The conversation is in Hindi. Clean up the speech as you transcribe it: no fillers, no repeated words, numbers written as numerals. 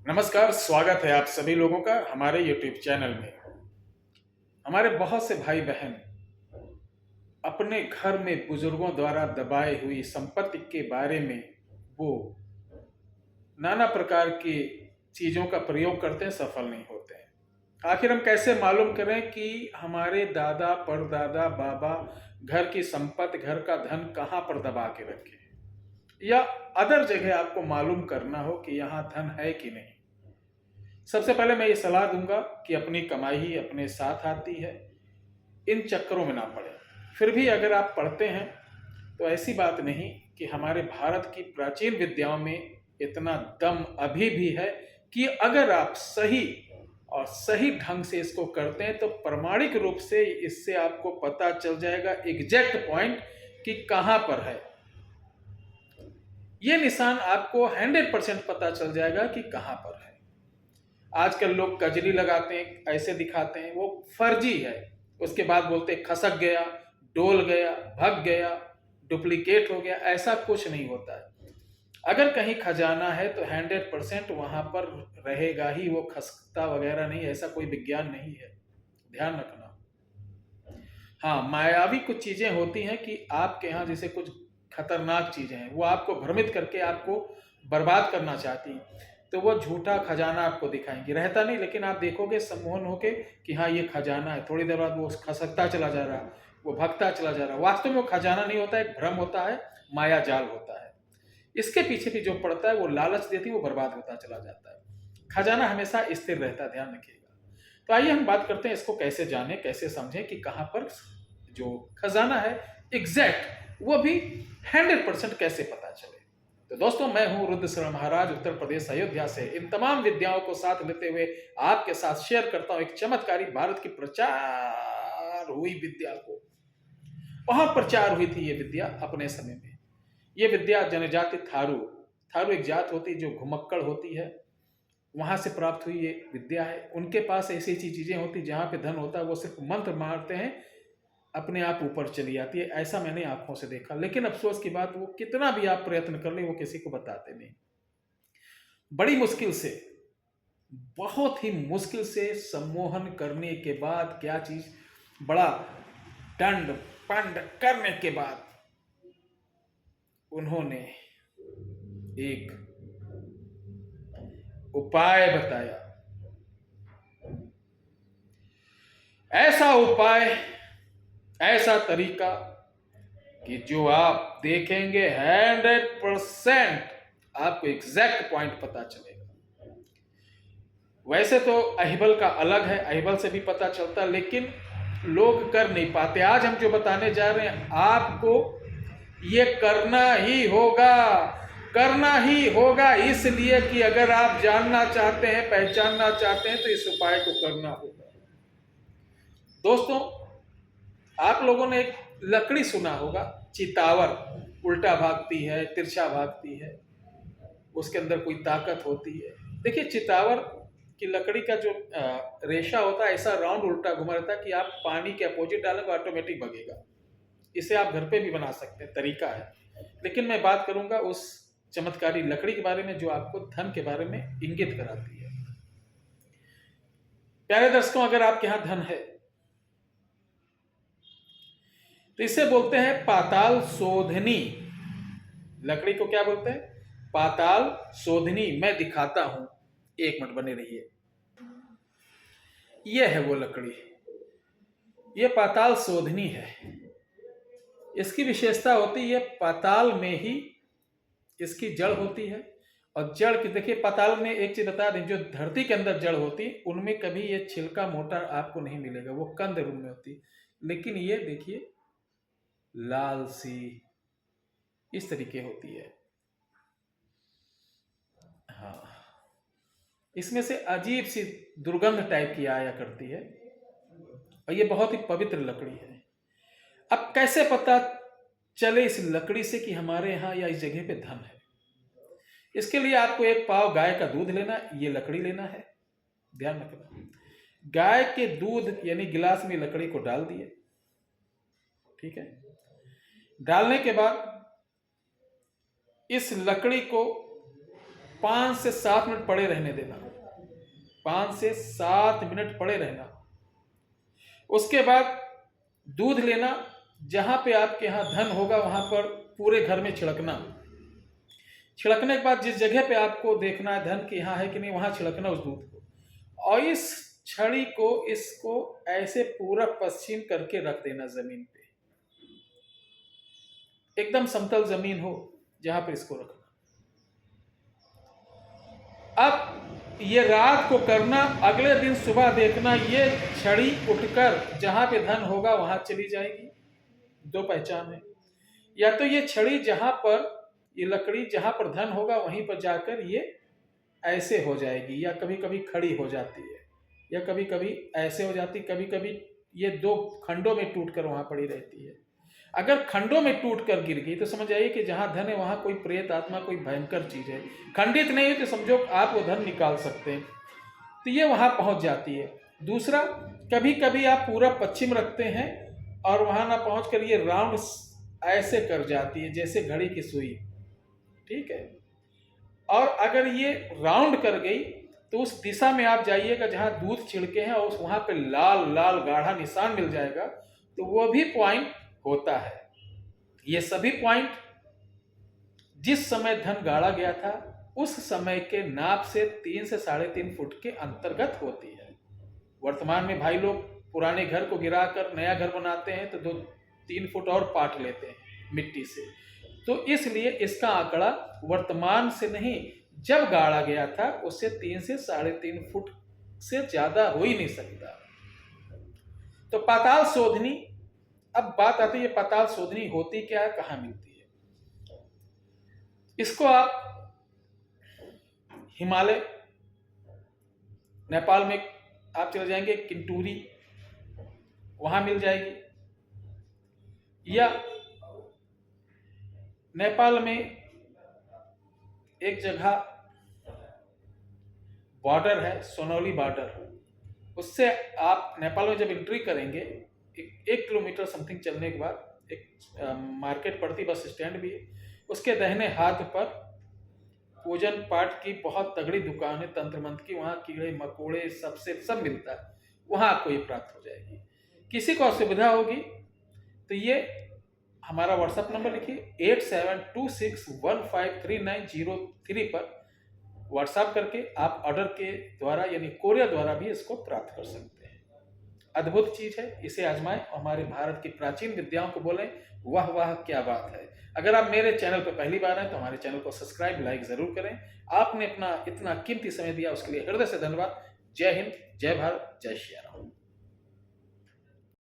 नमस्कार, स्वागत है आप सभी लोगों का हमारे YouTube चैनल में। हमारे बहुत से भाई बहन अपने घर में बुजुर्गों द्वारा दबाई हुई संपत्ति के बारे में वो नाना प्रकार की चीज़ों का प्रयोग करते हैं, सफल नहीं होते हैं। आखिर हम कैसे मालूम करें कि हमारे दादा परदादा बाबा घर की संपत्ति, घर का धन कहाँ पर दबा के रखे, या अदर जगह आपको मालूम करना हो कि यहाँ धन है कि नहीं। सबसे पहले मैं ये सलाह दूंगा कि अपनी कमाई ही अपने साथ आती है, इन चक्करों में ना पड़े। फिर भी अगर आप पढ़ते हैं तो ऐसी बात नहीं कि हमारे भारत की प्राचीन विद्याओं में इतना दम अभी भी है कि अगर आप सही और सही ढंग से इसको करते हैं तो प्रमाणिक रूप से इससे आपको पता चल जाएगा एग्जैक्ट पॉइंट कि कहां पर है। ये निशान आपको 100% पता चल जाएगा कि कहां पर है। आजकल लोग कजली लगाते हैं, ऐसे दिखाते हैं, वो फर्जी है। उसके बाद बोलते खसक गया, डोल गया, भग गया, डुप्लीकेट हो गया। ऐसा कुछ नहीं होता है। अगर कहीं खजाना है तो 100% वहां पर रहेगा ही, वो खसकता वगैरह नहीं। ऐसा कोई विज्ञान नहीं है, ध्यान रखना। हाँ, मायावी कुछ चीजें होती हैं कि आपके यहाँ जैसे कुछ खतरनाक चीजें हैं, वो आपको भ्रमित करके आपको बर्बाद करना चाहती हैं, तो वो झूठा खजाना आपको दिखाएंगे। रहता नहीं, लेकिन आप देखोगे सम्मोहन होके कि हाँ ये खजाना है। थोड़ी देर बाद वो खसकता चला जा रहा है, वो भगता चला जा रहा है। वास्तव में वो खजाना नहीं होता है, एक भ्रम होता है, माया जाल होता है। इसके पीछे भी जो पड़ता है वो लालच देती है, वो बर्बाद होता चला जाता है। खजाना हमेशा स्थिर रहता है, ध्यान रखिएगा। तो आइए हम बात करते हैं इसको कैसे जाने, कैसे समझें कि कहां पर जो खजाना है एग्जैक्ट, वो भी 100% कैसे पता चले। तो दोस्तों, मैं हूं रुद्र महाराज, उत्तर प्रदेश अयोध्या से। इन तमाम विद्याओं को साथ लेते हुए आपके साथ शेयर करता हूं एक चमत्कारी भारत की प्रचार हुई विद्या को। वहां प्रचार हुई थी ये विद्या अपने समय में। ये विद्या जनजाति थारू, थारू एक जात होती है जो घुमक्कड़ होती है, वहां से प्राप्त हुई ये विद्या है। उनके पास ऐसी ऐसी चीजें होती जहां पे धन होता है, वो सिर्फ मंत्र मारते हैं, अपने आप ऊपर चली जाती है। ऐसा मैंने आंखों से देखा। लेकिन अफसोस की बात, वो कितना भी आप प्रयत्न कर ले वो किसी को बताते नहीं। बड़ी मुश्किल से, बहुत ही मुश्किल से सम्मोहन करने के बाद, क्या चीज, बड़ा दंड पंड करने के बाद उन्होंने एक उपाय बताया। ऐसा उपाय, ऐसा तरीका कि जो आप देखेंगे 100% आपको एग्जैक्ट पॉइंट पता चलेगा। वैसे तो अहिबल का अलग है, अहिबल से भी पता चलता, लेकिन लोग कर नहीं पाते। आज हम जो बताने जा रहे हैं आपको, ये करना ही होगा, करना ही होगा। इसलिए कि अगर आप जानना चाहते हैं, पहचानना चाहते हैं, तो इस उपाय को करना होगा। दोस्तों, आप लोगों ने एक लकड़ी सुना होगा, चितावर, उल्टा भागती है, तिरछा भागती है, उसके अंदर कोई ताकत होती है। देखिए, चितावर की लकड़ी का जो रेशा होता है, ऐसा राउंड उल्टा घुमा रहता है कि आप पानी के अपोजिट डालेंगे ऑटोमेटिक भगेगा। इसे आप घर पे भी बना सकते हैं, तरीका है। लेकिन मैं बात करूंगा उस चमत्कारी लकड़ी के बारे में जो आपको धन के बारे में इंगित कराती है। प्यारे दर्शकों, अगर आपके यहां धन है तो इसे बोलते हैं पाताल शोधनी। लकड़ी को क्या बोलते हैं? पाताल शोधनी। मैं दिखाता हूं, एक मिनट बने रहिए। यह है वो लकड़ी, यह पाताल शोधनी है। इसकी विशेषता होती है पाताल में ही इसकी जड़ होती है। और जड़ की देखिए, पाताल में एक चीज बता दें, जो धरती के अंदर जड़ होती उनमें कभी ये छिलका मोटा आपको नहीं मिलेगा, वो कंद रूप में होती। लेकिन ये देखिए लाल सी इस तरीके होती है। हाँ, इसमें से अजीब सी दुर्गंध टाइप की आया करती है, और ये बहुत ही पवित्र लकड़ी है। अब कैसे पता चले इस लकड़ी से कि हमारे यहाँ या इस जगह पे धन है? इसके लिए आपको एक पाव गाय का दूध लेना, ये लकड़ी लेना है, ध्यान रखना। गाय के दूध यानी गिलास में लकड़ी को डाल दिए, ठीक है। डालने के बाद इस लकड़ी को 5 से 7 मिनट पड़े रहने देना, 5 से 7 मिनट पड़े रहना। उसके बाद दूध लेना, जहां पे आपके यहाँ धन होगा वहां पर पूरे घर में छिड़कना। छिड़कने के बाद जिस जगह पे आपको देखना है धन के यहाँ है कि नहीं, वहां छिड़कना उस दूध को। और इस छड़ी को, इसको ऐसे पूरब पश्चिम करके रख देना जमीन पे, एकदम समतल जमीन हो जहां पर इसको रखना। अब ये रात को करना, अगले दिन सुबह देखना ये छड़ी उठकर जहां पे धन होगा वहां चली जाएगी। दो पहचान है, या तो ये छड़ी जहां पर, ये लकड़ी जहां पर धन होगा वहीं पर जाकर ये ऐसे हो जाएगी, या कभी कभी खड़ी हो जाती है, या कभी कभी ऐसे हो जाती, कभी कभी ये दो खंडों में टूटकर वहां पड़ी रहती है। अगर खंडों में टूटकर गिर गई तो समझ आइए कि जहां धन है वहां कोई प्रेत आत्मा, कोई भयंकर चीज है। खंडित नहीं है तो समझो आप वो धन निकाल सकते हैं, तो ये वहां पहुंच जाती है। दूसरा, कभी कभी आप पूरा पश्चिम रखते हैं और वहां ना पहुंच कर ये राउंड ऐसे कर जाती है जैसे घड़ी की सुई, ठीक है। और अगर ये राउंड कर गई तो उस दिशा में आप जाइएगा जहां दूध छिड़के हैं, और वहां पे लाल लाल गाढ़ा निशान मिल जाएगा, तो वो भी पॉइंट होता है। ये सभी पॉइंट जिस समय धन गाड़ा गया था उस समय के नाप से 3 से 3.5 फुट के अंतर्गत होती है। वर्तमान में भाई लोग पुराने घर को गिराकर नया घर बनाते हैं तो 2-3 फुट और पाट लेते हैं मिट्टी से, तो इसलिए इसका आंकड़ा वर्तमान से नहीं, जब गाड़ा गया था उससे 3 से 3.5 फुट से ज्यादा हो ही नहीं सकता। तो पाताल शोधनी, अब बात आती है पाताल शोधनी होती क्या है, कहां मिलती है। इसको आप हिमालय, नेपाल में आप चले जाएंगे किंटूरी, वहां मिल जाएगी, या नेपाल में एक जगह बॉर्डर है, सोनौली बॉर्डर, उससे आप नेपाल में जब एंट्री करेंगे 1 किलोमीटर समथिंग चलने के बाद एक मार्केट पड़ती, बस स्टैंड भी है, उसके दाहिने हाथ पर पूजन पाठ की बहुत तगड़ी दुकान है, तंत्र मंत्र की, वहाँ कीड़े मकोड़े सबसे सब मिलता है, वहाँ आपको ये प्राप्त हो जाएगी। किसी को असुविधा होगी तो ये हमारा व्हाट्सएप नंबर लिखिए 8726153903 पर व्हाट्सएप करके आप ऑर्डर के द्वारा यानी कोरियर द्वारा भी इसको प्राप्त कर सकते हैं। अद्भुत चीज है, इसे आजमाएं, हमारे भारत की प्राचीन विद्याओं को बोलें वाह वाह क्या बात है। अगर आप मेरे चैनल पर पहली बार हैं तो हमारे चैनल को सब्सक्राइब लाइक जरूर करें। आपने अपना इतना कीमती समय दिया उसके लिए हृदय से धन्यवाद। जय हिंद, जय भारत, जय श्री राम।